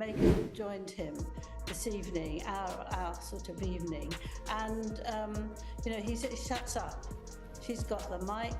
Meghan joined him this evening, our sort of evening, and he shuts up. She's got the mic.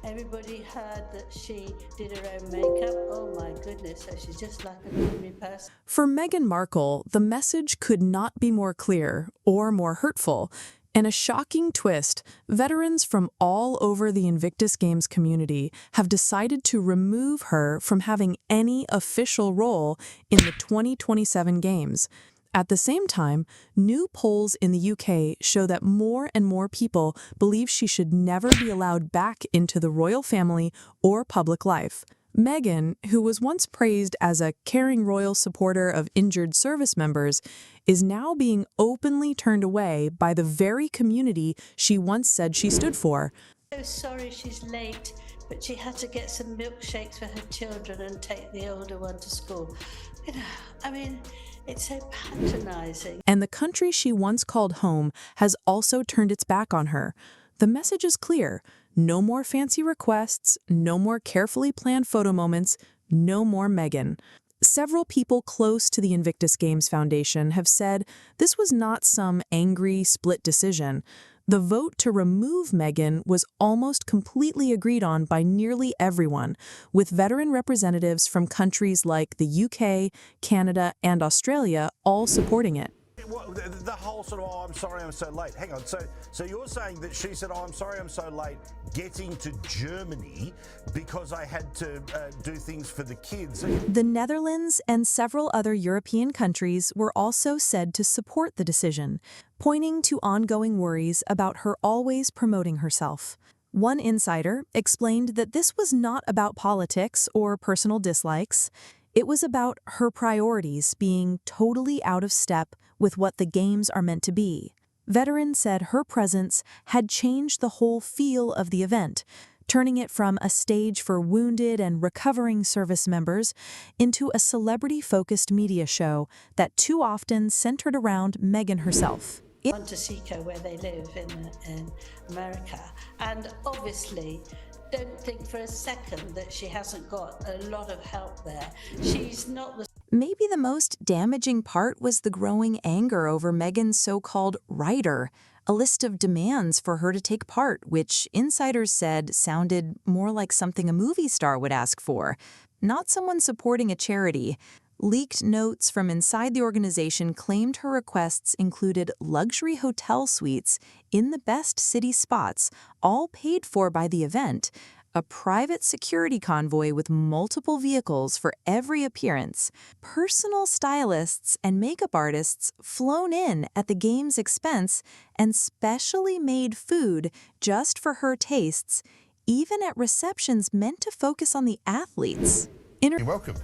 Everybody heard that she did her own makeup. Oh my goodness, so she's just like an ordinary person. For Meghan Markle, the message could not be more clear or more hurtful. In a shocking twist, veterans from all over the Invictus Games community have decided to remove her from having any official role in the 2027 Games. At the same time, new polls in the UK show that more and more people believe she should never be allowed back into the royal family or public life. Meghan, who was once praised as a caring royal supporter of injured service members, is now being openly turned away by the very community she once said she stood for. So sorry she's late, but she had to get some milkshakes for her children and take the older one to school. It's so patronizing. And the country she once called home has also turned its back on her. The message is clear. No more fancy requests, no more carefully planned photo moments, no more Meghan. Several people close to the Invictus Games Foundation have said this was not some angry, split decision. The vote to remove Meghan was almost completely agreed on by nearly everyone, with veteran representatives from countries like the UK, Canada, and Australia all supporting it. The whole sort of, oh, I'm sorry I'm so late. Hang on, so you're saying that she said, oh, I'm sorry I'm so late getting to Germany because I had to do things for the kids. The Netherlands and several other European countries were also said to support the decision, pointing to ongoing worries about her always promoting herself. One insider explained that this was not about politics or personal dislikes. It was about her priorities being totally out of step with what the Games are meant to be. Veterans said her presence had changed the whole feel of the event, turning it from a stage for wounded and recovering service members into a celebrity-focused media show that too often centered around Meghan herself. Montecito, where they live in America, and obviously don't think for a second that she hasn't got a lot of help there. She's not the... Maybe the most damaging part was the growing anger over Meghan's so-called rider, a list of demands for her to take part, which insiders said sounded more like something a movie star would ask for, not someone supporting a charity. Leaked notes from inside the organization claimed her requests included luxury hotel suites in the best city spots, all paid for by the event, a private security convoy with multiple vehicles for every appearance, personal stylists and makeup artists flown in at the Games' expense, and specially made food just for her tastes, even at receptions meant to focus on the athletes. You're welcome.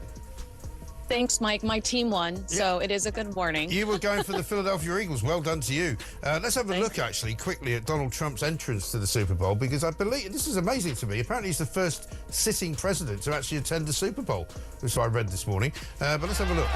Thanks, Mike. My team won, so it is a good morning. You were going for the Philadelphia Eagles. Well done to you. Let's have a look, actually, quickly at Donald Trump's entrance to the Super Bowl, because I believe, this is amazing to me, apparently he's the first sitting president to actually attend the Super Bowl. This is what I read this morning. But let's have a look.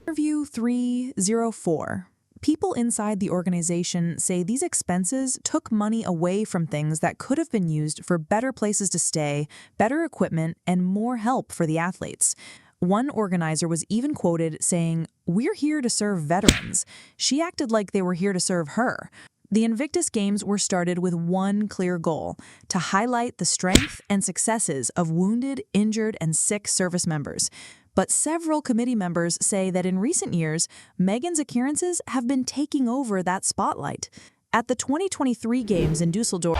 Interview 304. People inside the organization say these expenses took money away from things that could have been used for better places to stay, better equipment, and more help for the athletes. One organizer was even quoted saying, "We're here to serve veterans." She acted like they were here to serve her. The Invictus Games were started with one clear goal: to highlight the strength and successes of wounded, injured, and sick service members. But several committee members say that in recent years, Meghan's appearances have been taking over that spotlight. At the 2023 Games in Dusseldorf,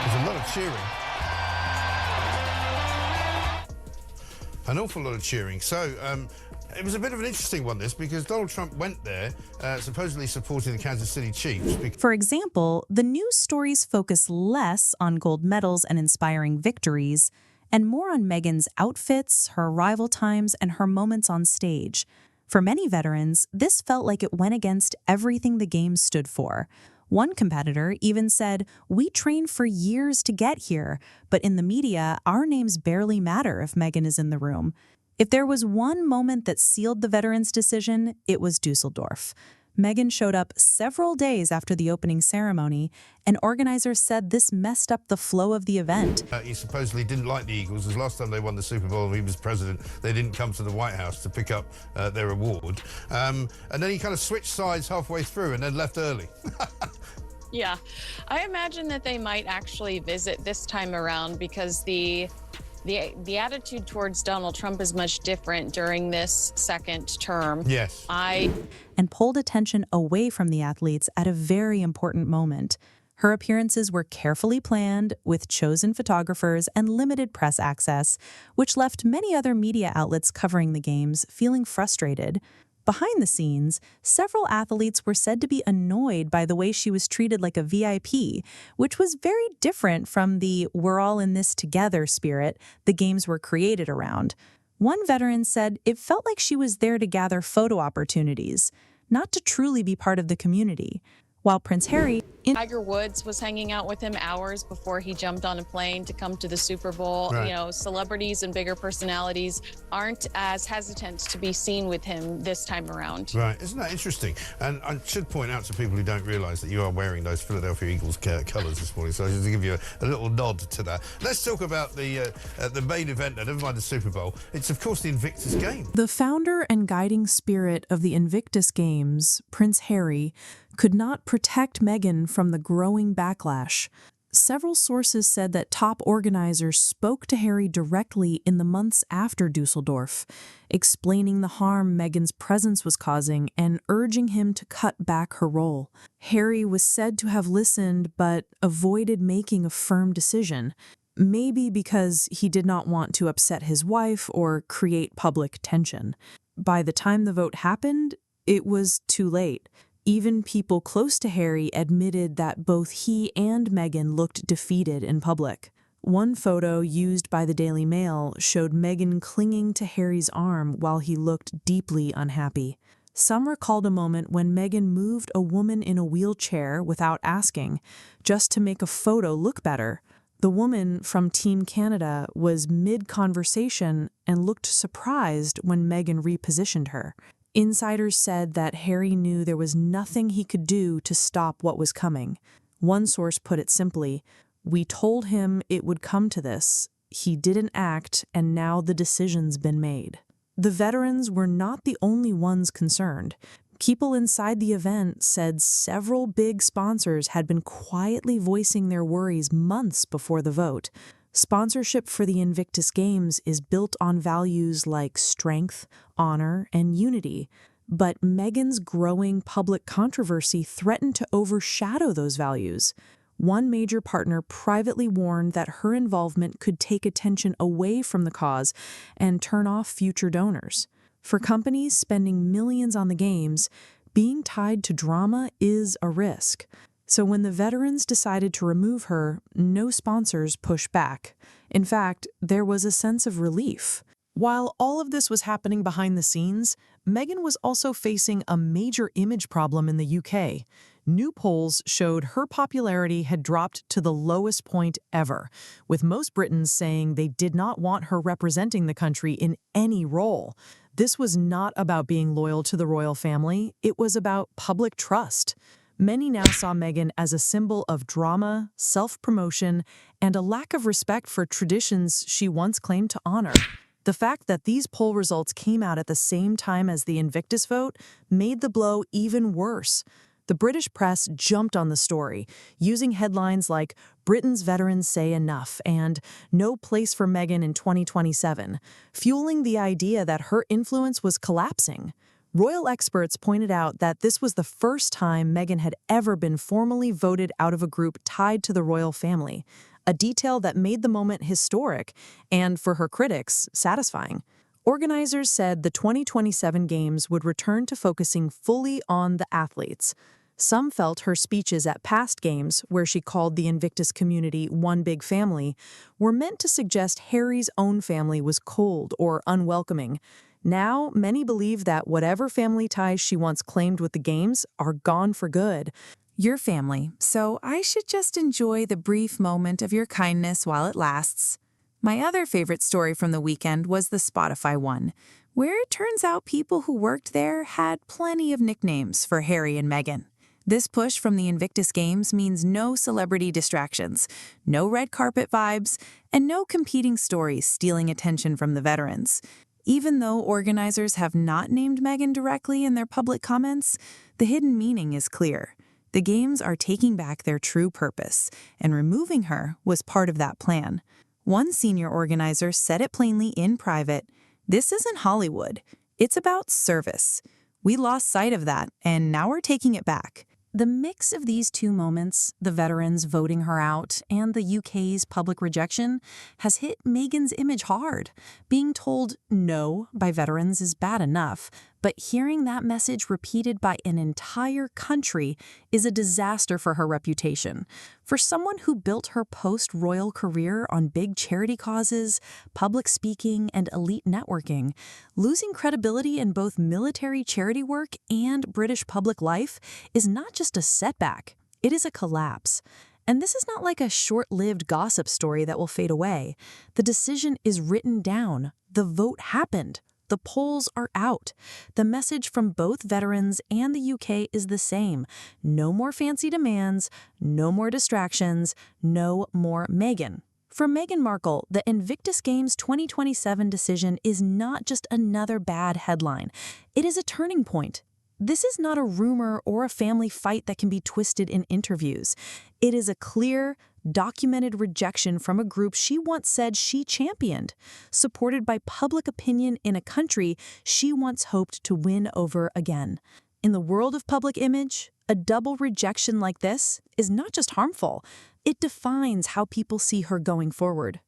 There's a lot of cheering. An awful lot of cheering. So, it was a bit of an interesting one, this, because Donald Trump went there, supposedly supporting the Kansas City Chiefs. for example, the news stories focus less on gold medals and inspiring victories, and more on Meghan's outfits, her arrival times, and her moments on stage. For many veterans, this felt like it went against everything the Games stood for. One competitor even said, "We trained for years to get here, but in the media, our names barely matter if Meghan is in the room." If there was one moment that sealed the veterans' decision, it was Dusseldorf. Meghan showed up several days after the opening ceremony, and organizers said this messed up the flow of the event. He supposedly didn't like the Eagles, as last time they won the Super Bowl and he was president, they didn't come to the White House to pick up their award. And then he kind of switched sides halfway through and then left early. Yeah, I imagine that they might actually visit this time around because the attitude towards Donald Trump is much different during this second term. Yes. And pulled attention away from the athletes at a very important moment. Her appearances were carefully planned, with chosen photographers and limited press access, which left many other media outlets covering the games feeling frustrated. Behind the scenes, several athletes were said to be annoyed by the way she was treated like a VIP, which was very different from the "we're all in this together" spirit the games were created around. One veteran said it felt like she was there to gather photo opportunities, not to truly be part of the community. While Prince Harry... Tiger Woods was hanging out with him hours before he jumped on a plane to come to the Super Bowl. Right. You know, celebrities and bigger personalities aren't as hesitant to be seen with him this time around. Right, isn't that interesting? And I should point out to people who don't realise that you are wearing those Philadelphia Eagles colours this morning, so I just to give you a little nod to that. Let's talk about the main event, and never mind the Super Bowl. It's, of course, the Invictus Games. The founder and guiding spirit of the Invictus Games, Prince Harry, could not protect Meghan from the growing backlash. Several sources said that top organizers spoke to Harry directly in the months after Dusseldorf, explaining the harm Meghan's presence was causing and urging him to cut back her role. Harry was said to have listened but avoided making a firm decision, maybe because he did not want to upset his wife or create public tension. By the time the vote happened, it was too late. Even people close to Harry admitted that both he and Meghan looked defeated in public. One photo used by the Daily Mail showed Meghan clinging to Harry's arm while he looked deeply unhappy. Some recalled a moment when Meghan moved a woman in a wheelchair without asking, just to make a photo look better. The woman from Team Canada was mid-conversation and looked surprised when Meghan repositioned her. Insiders said that Harry knew there was nothing he could do to stop what was coming. One source put it simply, "We told him it would come to this. He didn't act, and now the decision's been made." The veterans were not the only ones concerned. People inside the event said several big sponsors had been quietly voicing their worries months before the vote. Sponsorship for the Invictus Games is built on values like strength, honor, and unity, but Meghan's growing public controversy threatened to overshadow those values. One major partner privately warned that her involvement could take attention away from the cause and turn off future donors. For companies spending millions on the games, being tied to drama is a risk. So when the veterans decided to remove her, no sponsors pushed back. In fact, there was a sense of relief. While all of this was happening behind the scenes, Meghan was also facing a major image problem in the UK. New polls showed her popularity had dropped to the lowest point ever, with most Britons saying they did not want her representing the country in any role. This was not about being loyal to the royal family, it was about public trust. Many now saw Meghan as a symbol of drama, self-promotion, and a lack of respect for traditions she once claimed to honor. The fact that these poll results came out at the same time as the Invictus vote made the blow even worse. The British press jumped on the story, using headlines like "Britain's veterans say enough" and "No place for Meghan in 2027," fueling the idea that her influence was collapsing. Royal experts pointed out that this was the first time Meghan had ever been formally voted out of a group tied to the royal family, a detail that made the moment historic and, for her critics, satisfying. Organizers said the 2027 Games would return to focusing fully on the athletes. Some felt her speeches at past games, where she called the Invictus community one big family, were meant to suggest Harry's own family was cold or unwelcoming. Now, many believe that whatever family ties she once claimed with the Games are gone for good. Your family, so I should just enjoy the brief moment of your kindness while it lasts. My other favorite story from the weekend was the Spotify one, where it turns out people who worked there had plenty of nicknames for Harry and Meghan. This push from the Invictus Games means no celebrity distractions, no red carpet vibes, and no competing stories stealing attention from the veterans. Even though organizers have not named Meghan directly in their public comments, the hidden meaning is clear. The Games are taking back their true purpose, and removing her was part of that plan. One senior organizer said it plainly in private, "This isn't Hollywood. It's about service. We lost sight of that, and now we're taking it back." The mix of these two moments, the veterans voting her out and the UK's public rejection, has hit Meghan's image hard. Being told no by veterans is bad enough, but hearing that message repeated by an entire country is a disaster for her reputation. For someone who built her post-royal career on big charity causes, public speaking, and elite networking, losing credibility in both military charity work and British public life is not just a setback, it is a collapse. And this is not like a short-lived gossip story that will fade away. The decision is written down. The vote happened. The polls are out. The message from both veterans and the UK is the same. No more fancy demands, no more distractions, no more Meghan. For Meghan Markle, the Invictus Games 2027 decision is not just another bad headline. It is a turning point. This is not a rumor or a family fight that can be twisted in interviews. It is a clear, documented rejection from a group she once said she championed, supported by public opinion in a country she once hoped to win over again. In the world of public image, a double rejection like this is not just harmful, it defines how people see her going forward.